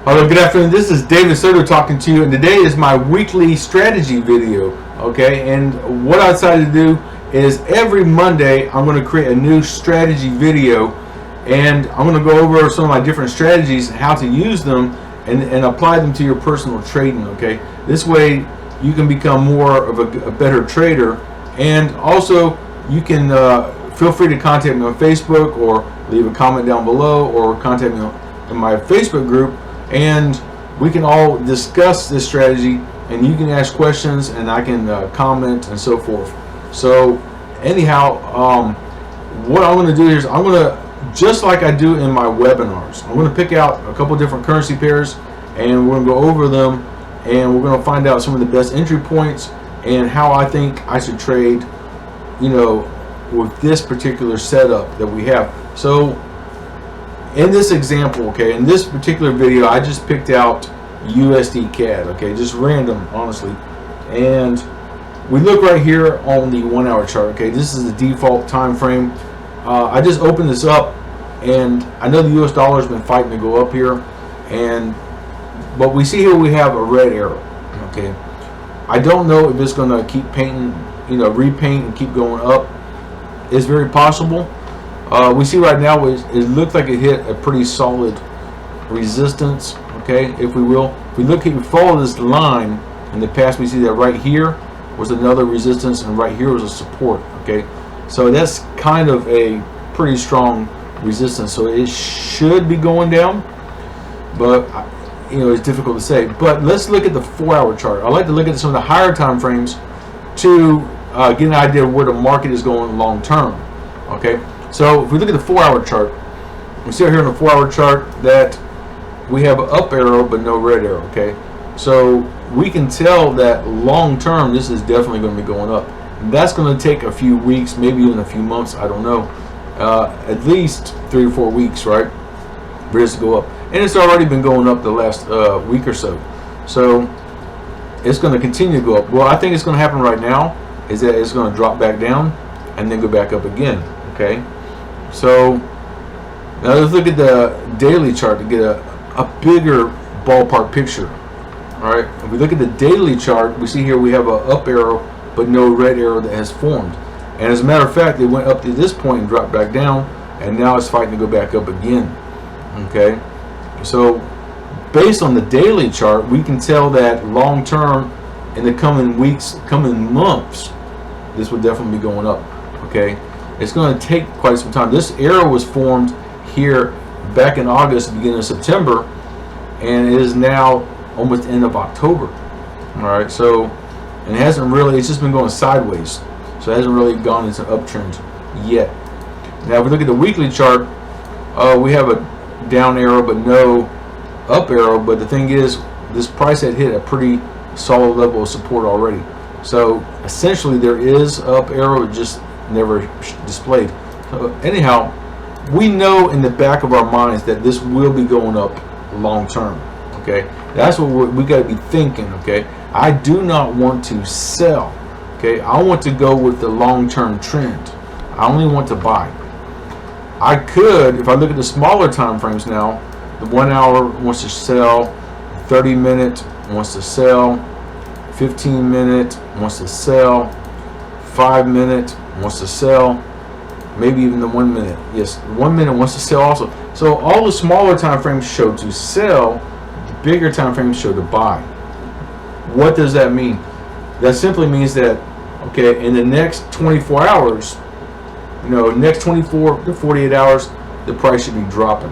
Hello, good afternoon. This is David Soto talking to you, and today is my weekly strategy video. Okay, and what I decided to do is every Monday I'm going to create a new strategy video, and I'm going to go over some of my different strategies, how to use them, and apply them to your personal trading. Okay, this way you can become more of a better trader, and also you can feel free to contact me on Facebook or leave a comment down below, or contact me in my Facebook group, and we can all discuss this strategy, and you can ask questions and I can comment and so forth. So anyhow, what I'm going to do here is I'm going to, just like I do in my webinars, I'm going to pick out a couple different currency pairs and we're going to go over them, and we're going to find out some of the best entry points and how I think I should trade, you know, with this particular setup that we have. So in this example, okay, in this particular video, I just picked out USD CAD, okay, just random, honestly. And we look right here on the 1 hour chart, okay, this is the default time frame. I just opened this up, and I know the US dollar has been fighting to go up here, but we see here we have a red arrow, okay. I don't know if it's going to keep painting, you know, repaint and keep going up. It's very possible. We see right now it looks like it hit a pretty solid resistance, okay, if we will. If we follow this line in the past, we see that right here was another resistance and right here was a support, okay. So that's kind of a pretty strong resistance, so it should be going down, but you know, it's difficult to say. But let's look at the 4 hour chart. I like to look at some of the higher time frames to get an idea of where the market is going long term, okay. So if we look at the 4 hour chart, we see here in the 4 hour chart that we have an up arrow but no red arrow, okay. So we can tell that long term this is definitely going to be going up. That's going to take a few weeks, maybe even a few months, I don't know, at least 3 or 4 weeks, right, for this to go up. And it's already been going up the last week or so, so it's going to continue to go up. Well, I think it's going to happen right now is that it's going to drop back down and then go back up again, okay. So now let's look at the daily chart to get a bigger ballpark picture. All right, if we look at the daily chart, we see here we have an up arrow but no red arrow that has formed, and as a matter of fact it went up to this point and dropped back down, and now it's fighting to go back up again, okay. So based on the daily chart, we can tell that long term in the coming weeks, coming months, this would definitely be going up, okay. It's going to take quite some time. This arrow was formed here back in August, beginning of September, and it is now almost the end of October. All right, so, and it hasn't really, it's just been going sideways, so it hasn't really gone into an uptrend yet. Now if we look at the weekly chart, we have a down arrow but no up arrow, but the thing is this price had hit a pretty solid level of support already. So essentially there is up arrow, it just never displayed. So anyhow, we know in the back of our minds that this will be going up long term, okay. That's what we got to be thinking, okay. I do not want to sell, okay. I want to go with the long-term trend. I only want to buy. I could, if I look at the smaller time frames now, the 1 hour wants to sell, 30 minute wants to sell, 15 minute wants to sell, 5 minute wants to sell, maybe even the 1 minute. Yes, 1 minute wants to sell also. So all the smaller time frames show to sell, the bigger time frames show to buy. What does that mean? That simply means that, okay, in the next 24 hours, you know, next 24 to 48 hours, the price should be dropping.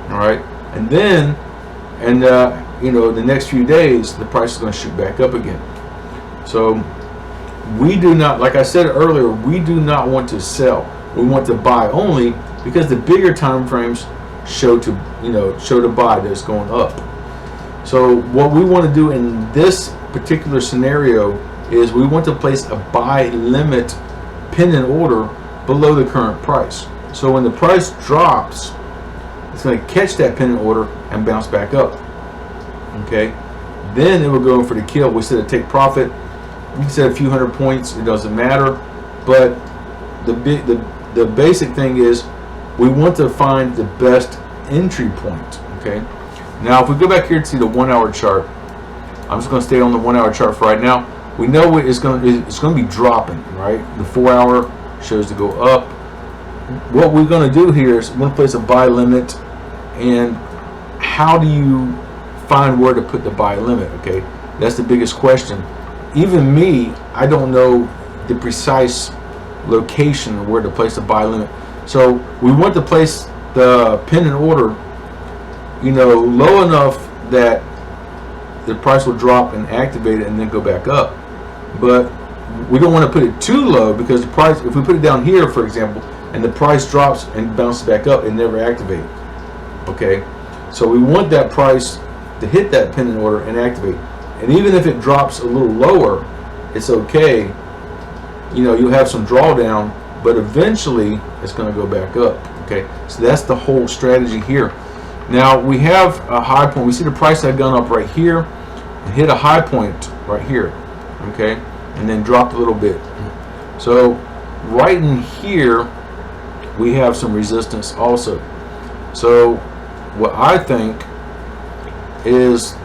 All right, and then, and you know, the next few days, the price is going to shoot back up again. So we do not, like I said earlier, we do not want to sell. We want to buy only, because the bigger time frames show to, you know, show to buy that it's going up. So what we want to do in this particular scenario is we want to place a buy limit pending order below the current price. So when the price drops, it's going to catch that pending order and bounce back up. Okay, then it will go in for the kill. We said to take profit. We can set a few hundred points. It doesn't matter. But the basic thing is we want to find the best entry point. Okay, Now if we go back here to see the 1 hour chart, I'm just going to stay on the 1 hour chart for right now. We know it's going to be dropping, right? The 4 hour shows to go up. What we're going to do here is we're going to place a buy limit. And how do you find where to put the buy limit? Okay, that's the biggest question. Even me, I don't know the precise location where to place the buy limit. So we want to place the pending order, you know, low enough that the price will drop and activate it and then go back up. But we don't want to put it too low, because the price, if we put it down here, for example, and the price drops and bounces back up, it never activates. Okay, so we want that price to hit that pending order and activate. And even if it drops a little lower, it's okay. You know, you'll have some drawdown, but eventually it's going to go back up. Okay, so that's the whole strategy here. Now we have a high point. We see the price had gone up right here and hit a high point right here. Okay, and then dropped a little bit. So right in here we have some resistance also. So what I think is,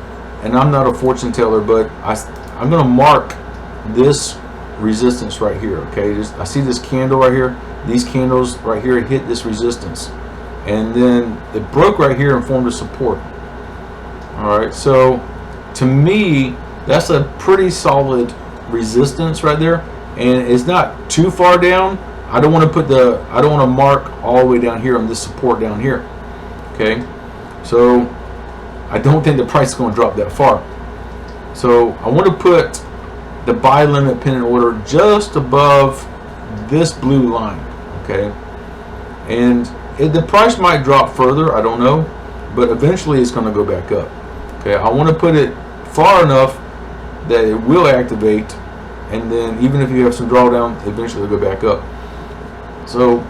and I'm not a fortune teller, but I'm going to mark this resistance right here. Okay, I see this candle right here. These candles right here hit this resistance, and then it broke right here and formed a support. All right, so to me that's a pretty solid resistance right there, and it's not too far down. I don't want to mark all the way down here on this support down here. Okay, so I don't think the price is going to drop that far. So I want to put the buy limit pending order just above this blue line. Okay, and the price might drop further, I don't know, but eventually it's going to go back up. Okay, I want to put it far enough that it will activate, and then even if you have some drawdown, eventually it'll go back up. So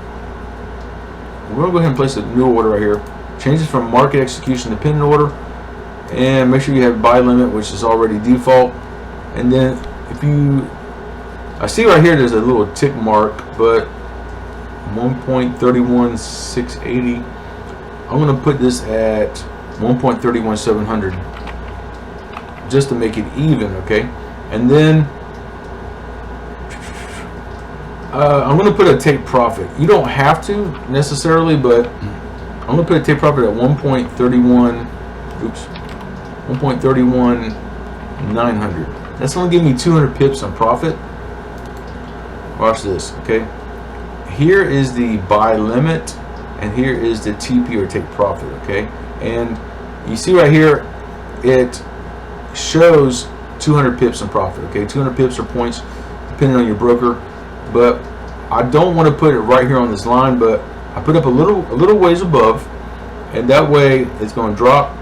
we're going to go ahead and place a new order right here. Change it from market execution to pending order, and make sure you have buy limit, which is already default. And then if you, I see right here there's a little tick mark, but 1.31680, I'm going to put this at 1.31700 just to make it even. Okay, and then I'm going to put a take profit. You don't have to necessarily, but I'm going to put a take profit at 1.31. Oops, 1.31900. That's going to give me 200 pips on profit. Watch this. Okay, here is the buy limit, and here is the TP or take profit. Okay, and you see right here it shows 200 pips in profit. Okay, 200 pips or points depending on your broker, but I don't want to put it right here on this line, but I put up a little ways above, and that way it's going to drop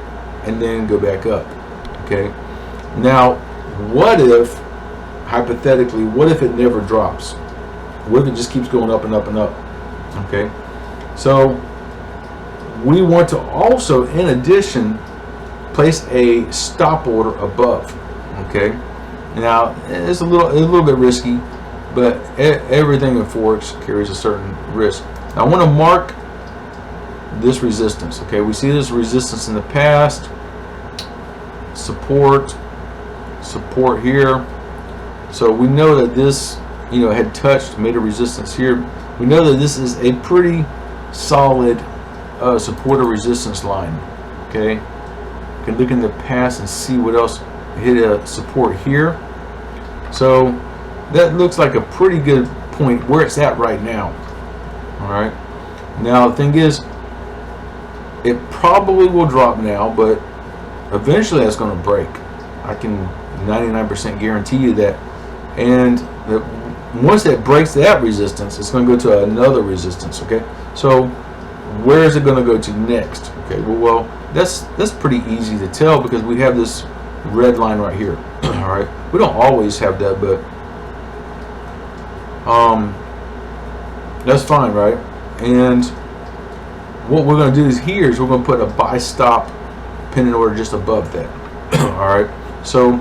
and then go back up. Okay, now what if, hypothetically, what if it never drops? What if it just keeps going up and up and up? Okay, so we want to also, in addition, place a stop order above. Okay, now it's a little bit risky, but everything in forex carries a certain risk. Now I want to mark this resistance. Okay, we see this resistance in the past, support here. So we know that this, you know, had touched, made a resistance here. We know that this is a pretty solid support or resistance line. Okay, you can look in the past and see what else hit a support here. So that looks like a pretty good point where it's at right now. All right, now the thing is, it probably will drop now, but eventually that's going to break. I can 99% guarantee you that. And once that breaks that resistance, it's going to go to another resistance. Okay, so where is it going to go to next? Okay, well that's pretty easy to tell because we have this red line right here. All right, we don't always have that, but that's fine, right? And what we're going to do is we're going to put a buy stop pending order just above that. All right, so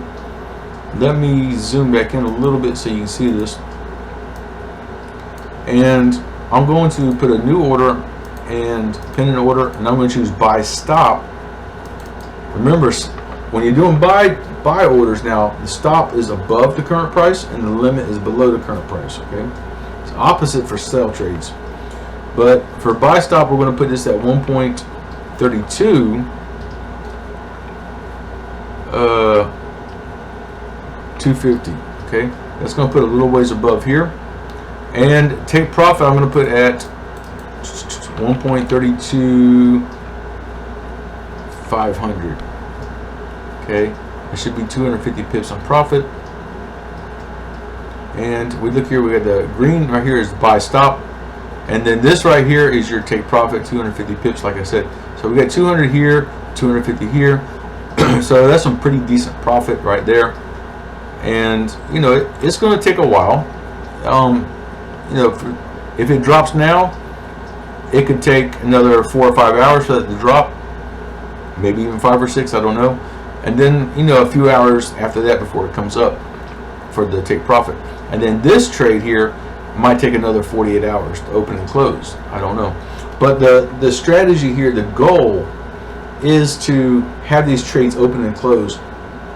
let me zoom back in a little bit so you can see this, and I'm going to put a new order and pending order, and I'm going to choose buy stop, Remember, when you're doing buy orders now, the stop is above the current price and the limit is below the current price. Okay, it's opposite for sell trades. But for buy stop, we're going to put this at 1.32. 250. Okay, that's going to put a little ways above here. And take profit, I'm going to put at 1.32 500. Okay, it should be 250 pips on profit. And we look here, we got the green right here is buy stop, and then this right here is your take profit, 250 pips, like I said. So we got 200 here, 250 here. So that's some pretty decent profit right there. And you know, it's going to take a while. You know, if it drops now, it could take another 4 or 5 hours for that to drop, maybe even 5 or 6, I don't know. And then, you know, a few hours after that before it comes up for the take profit. And then this trade here might take another 48 hours to open and close, I don't know. But the strategy here, the goal is to have these trades open and close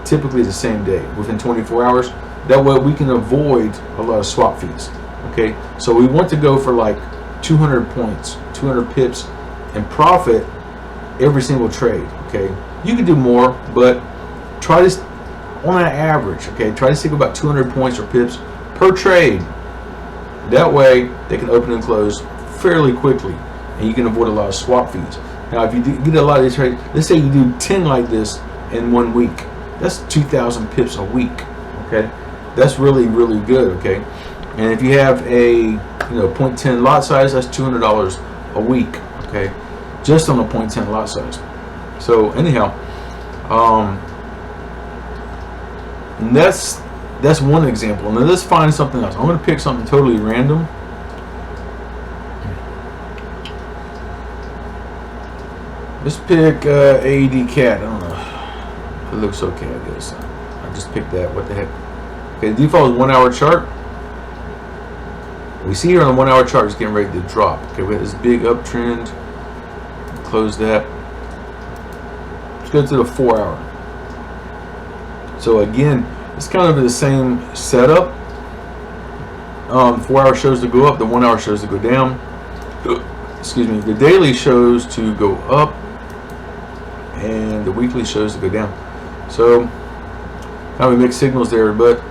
typically the same day, within 24 hours. That way we can avoid a lot of swap fees. Okay, so we want to go for like 200 points, 200 pips and profit every single trade. Okay, you can do more, but try this on an average. Okay, try to stick about 200 points or pips per trade. That way they can open and close fairly quickly, and you can avoid a lot of swap fees. Now, if you get a lot of these trades, let's say you do 10 like this in 1 week, that's 2,000 pips a week. Okay, that's really, really good. Okay, and if you have a 0.10 lot size, that's $200 a week. Okay, just on a 0.10 lot size. So anyhow, and that's one example. Now let's find something else. I'm going to pick something totally random. Let's pick AED cat. I don't know. It looks okay, I guess. I just picked that. What the heck? Okay, the default is 1 hour chart. We see here on the 1 hour chart it's getting ready to drop. Okay, we have this big uptrend. Close that. Let's go to the 4 hour. So again, it's kind of the same setup. 4 hour shows to go up, the 1 hour shows to go down. Excuse me, the daily shows to go up, and the weekly shows to go down. So kind of mixed signals there, but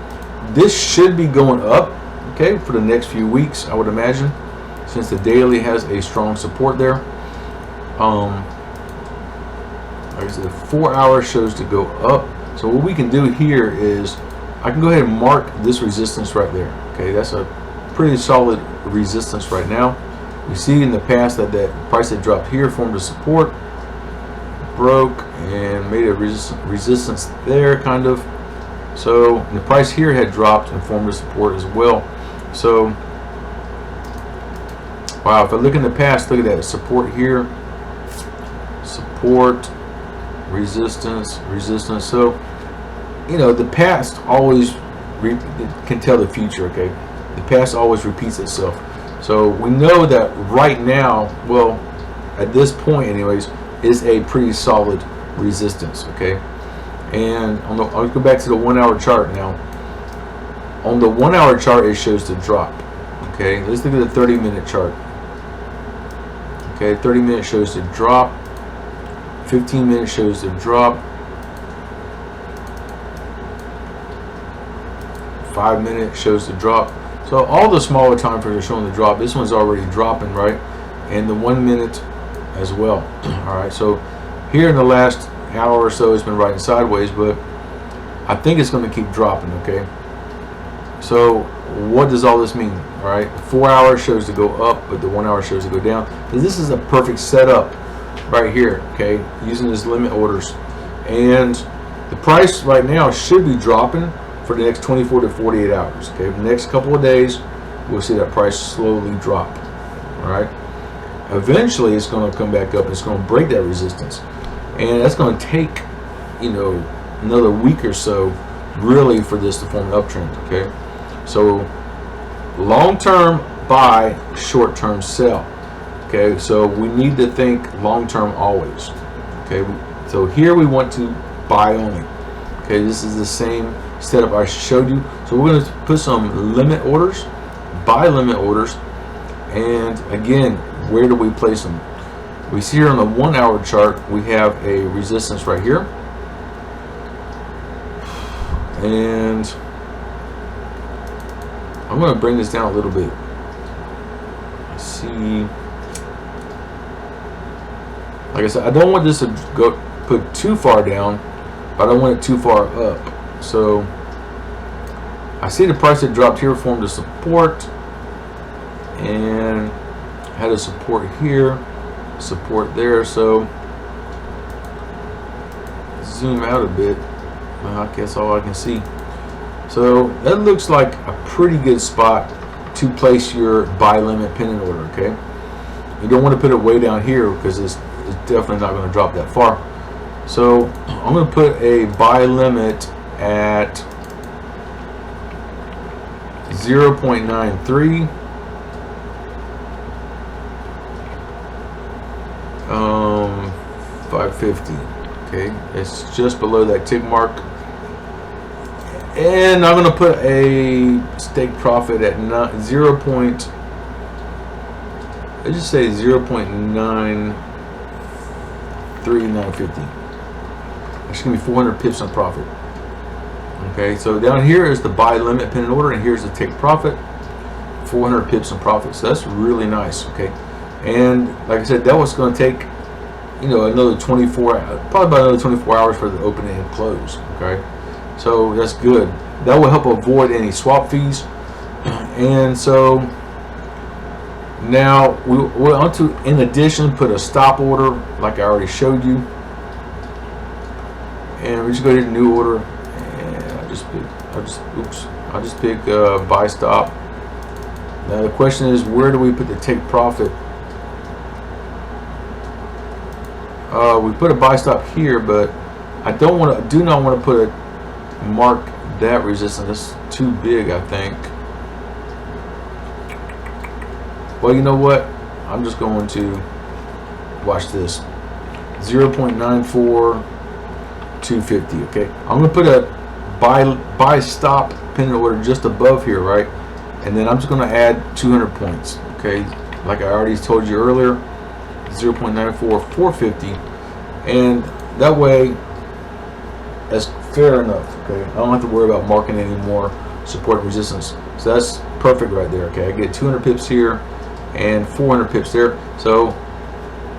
this should be going up, okay, for the next few weeks, I would imagine, since the daily has a strong support there. Like I said, the 4 hour shows to go up. So what we can do here is I can go ahead and mark this resistance right there. Okay, that's a pretty solid resistance right now. We see in the past that that price that dropped here formed a support, broke, and made a resistance there, kind of. So the price here had dropped and formed a support as well. So wow, if I look in the past, look at that support here, support, resistance, resistance. So you know, the past always can tell the future. Okay, the past always repeats itself. So we know that right now, well, at this point anyways, is a pretty solid resistance. Okay, and on the, I'll go back to the 1 hour chart now. On the 1 hour chart, it shows the drop. Okay, let's look at the 30-minute chart. Okay, 30 minutes shows the drop, 15 minutes shows the drop, 5 minutes shows the drop. So all the smaller time frames are showing the drop. This one's already dropping, right? And the 1 minute as well. All right, so here in the last hour or so, it's been riding sideways, but I think it's going to keep dropping. Okay, so what does all this mean? All right, 4 hours shows to go up, but the 1 hour shows to go down. This is a perfect setup right here. Okay, using this limit orders, and the price right now should be dropping for the next 24 to 48 hours. Okay, the next couple of days we'll see that price slowly drop. All right, eventually it's going to come back up. It's going to break that resistance, and that's going to take, you know, another week or so really for this to form an uptrend. Okay, so long-term buy, short-term sell. Okay, so we need to think long-term always. Okay, So here we want to buy only. Okay, this is the same setup I showed you. So we're going to put some limit orders, buy limit orders, and again, where do we place them? We see here on the 1 hour chart we have a resistance right here, and I'm going to bring this down a little bit. Let's see. Like I said, I don't want this to go put too far down, but I don't want it too far up. So I see the price that dropped here formed a support, and had a support here, support there. So zoom out a bit. I guess all I can see. So that looks like a pretty good spot to place your buy limit pennant order. Okay, you don't want to put it way down here because it's definitely not going to drop that far. So I'm going to put a buy limit at 0.93. 550. Okay, it's just below that tick mark, and I'm going to put a stake profit at 0. Let's just say 0.93950. That's going to be 400 pips on profit. Okay, so down here is the buy limit pennant order, and here's the take profit, 400 pips on profit. So that's really nice. Okay, and like I said, that was going to take, you know, another 24, probably about another 24 hours for the opening and close. Okay, so that's good. That will help avoid any swap fees. And so now we're on to, in addition, put a stop order like I already showed you, and we just go to new order, and I just pick buy stop. Now the question is, where do we put the take profit? We put a buy stop here, but I do not want to put a mark that resistance. That's too big, I think. Well, you know what? I'm just going to watch this. 0.94250. Okay, I'm going to put a buy stop pennant order just above here, right? And then I'm just going to add 200 points. Okay, like I already told you earlier, 0.94450, and that way that's fair enough. Okay, I don't have to worry about marking any more support and resistance. So that's perfect right there. Okay, I get 200 pips here and 400 pips there. So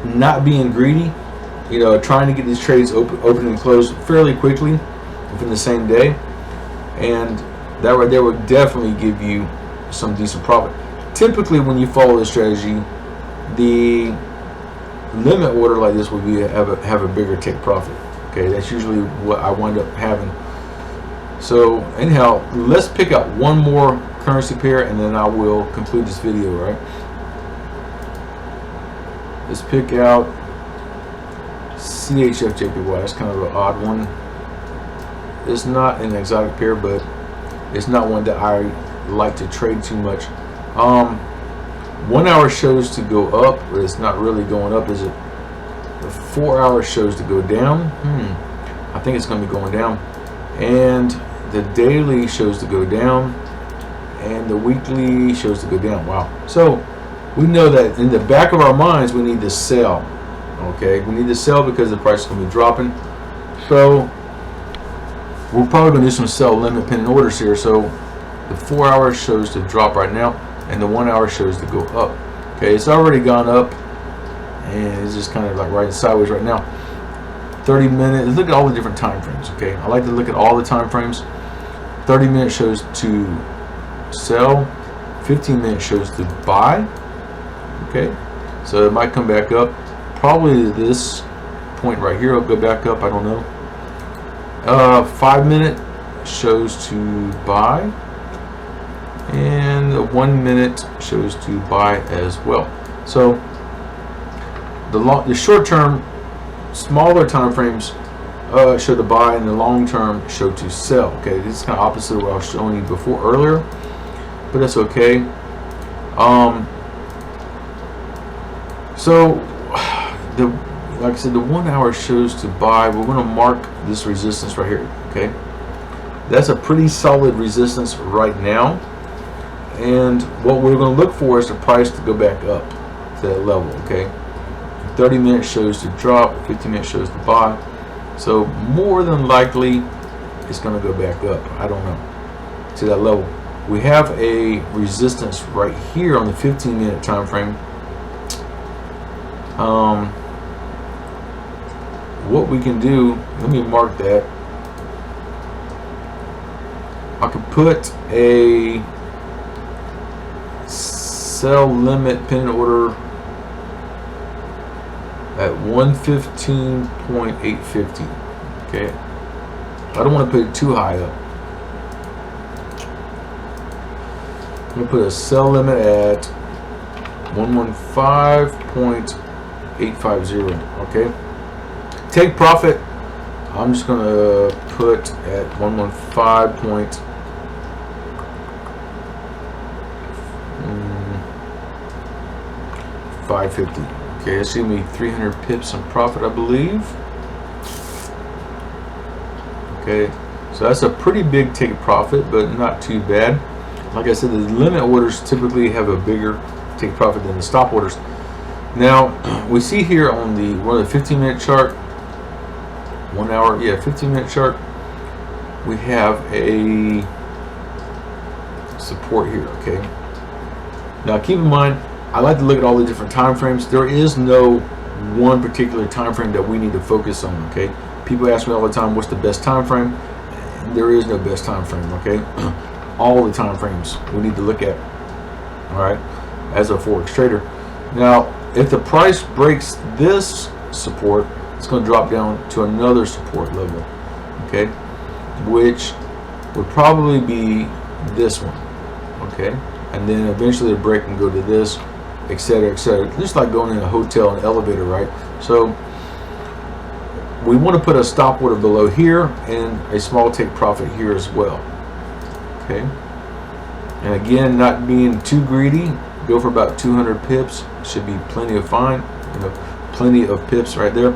not being greedy, you know, trying to get these trades open and closed fairly quickly within the same day, and that right there would definitely give you some decent profit. Typically when you follow this strategy, the limit order like this will be have a bigger take profit. Okay, that's usually what I wind up having. So anyhow, let's pick out one more currency pair, and then I will conclude this video. Right, let's pick out CHFJPY. That's kind of an odd one. It's not an exotic pair, but it's not one that I like to trade too much. 1 hour shows to go up, but it's not really going up, is it? The 4 hour shows to go down. I think it's going to be going down. And the daily shows to go down, and the weekly shows to go down. Wow. So we know that in the back of our minds we need to sell. Okay, we need to sell because the price is going to be dropping. So we're probably going to do some sell limit pennant orders here. So the 4 hour shows to drop right now, and the 1 hour shows to go up. Okay, it's already gone up, and it's just kind of like riding sideways right now. 30 minutes. Look at all the different time frames. Okay, I like to look at all the time frames. 30 minutes shows to sell. 15 minutes shows to buy. Okay, so it might come back up. Probably this point right here will go back up. I don't know. 5 minute shows to buy, and the 1 minute shows to buy as well. So the short term, smaller time frames show to buy, and the long term show to sell. Okay, this is kind of opposite of what I was showing you before earlier, but that's okay. So like I said, the 1 hour shows to buy. We're going to mark this resistance right here. Okay, that's a pretty solid resistance right now. And what we're going to look for is the price to go back up to that level. Okay, 30 minutes shows to drop, 15 minutes shows to buy. So more than likely, it's going to go back up. I don't know, to that level. We have a resistance right here on the 15-minute time frame. What we can do, let me mark that. I could put a sell limit pin order at 115.850. Okay, I don't want to put it too high up. I'm going to put a sell limit at 115.850. okay, take profit, I'm just going to put at 115.550. okay, that's going to be 300 pips in profit, I believe. Okay, so that's a pretty big take profit, but not too bad. Like I said, the limit orders typically have a bigger take profit than the stop orders. Now we see here on the 15-minute chart, 1 hour, 15-minute chart, we have a support here. Okay, now keep in mind, I like to look at all the different time frames. There is no one particular time frame that we need to focus on. Okay, people ask me all the time, what's the best time frame? There is no best time frame. Okay, all the time frames we need to look at, all right, as a forex trader. Now if the price breaks this support, it's going to drop down to another support level, okay, which would probably be this one. Okay, and then eventually the break can go to this, etc., etc., just like going in a hotel and elevator, right? So we want to put a stop order below here and a small take profit here as well. Okay, and again, not being too greedy, go for about 200 pips. Should be plenty of fine, plenty of pips right there.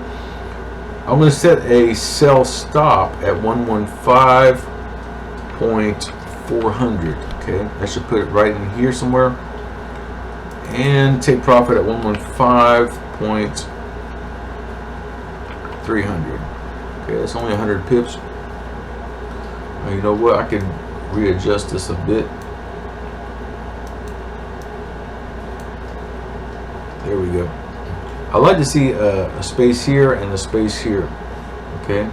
I'm going to set a sell stop at 115.400. okay, that should put it right in here somewhere, and take profit at 115.300. okay, that's only 100 pips. Well, you know what, I can readjust this a bit. There we go. I like to see a space here and a space here. Okay,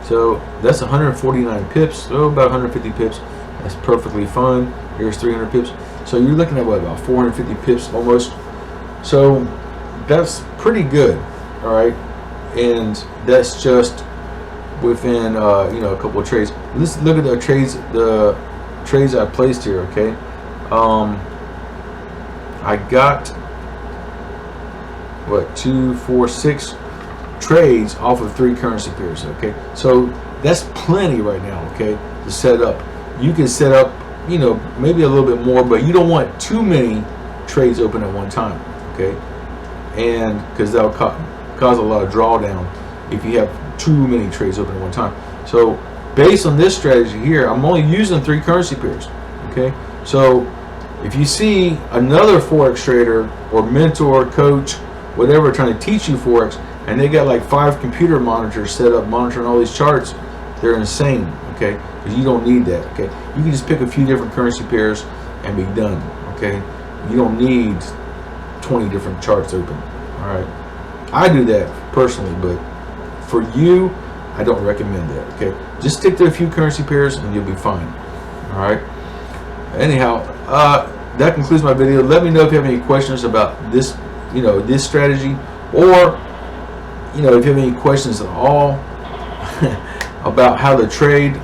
so that's 149 pips, so about 150 pips. That's perfectly fine. Here's 300 pips, so you're looking at what, about 450 pips almost. So that's pretty good, all right, and that's just within a couple of trades. Let's look at the trades I placed here. Okay, I got what, 2, 4, 6 trades off of 3 currency pairs. Okay, so that's plenty right now. Okay, to set up. You can set up, maybe a little bit more, but you don't want too many trades open at one time. Okay, and because that'll cause a lot of drawdown if you have too many trades open at one time. So based on this strategy here, I'm only using 3 currency pairs. Okay, so if you see another forex trader or mentor, coach, whatever, trying to teach you forex, and they got like 5 computer monitors set up monitoring all these charts, they're insane. Okay, because you don't need that. Okay, you can just pick a few different currency pairs and be done. Okay, you don't need 20 different charts open. All right, I do that personally, but for you, I don't recommend that. Okay, just stick to a few currency pairs and you'll be fine. All right, anyhow, that concludes my video. Let me know if you have any questions about this, this strategy, or if you have any questions at all about how to trade.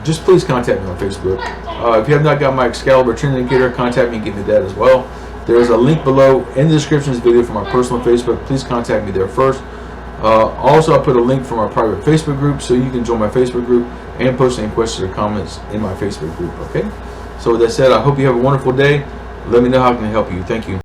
Just please contact me on Facebook. If you have not got my Excalibur trend indicator, contact me and get me that as well. There's a link below in the description of this video for my personal Facebook. Please contact me there first. Also, I put a link for my private Facebook group, so you can join my Facebook group and post any questions or comments in my Facebook group. Okay, so with that said, I hope you have a wonderful day. Let me know how I can help you. Thank you.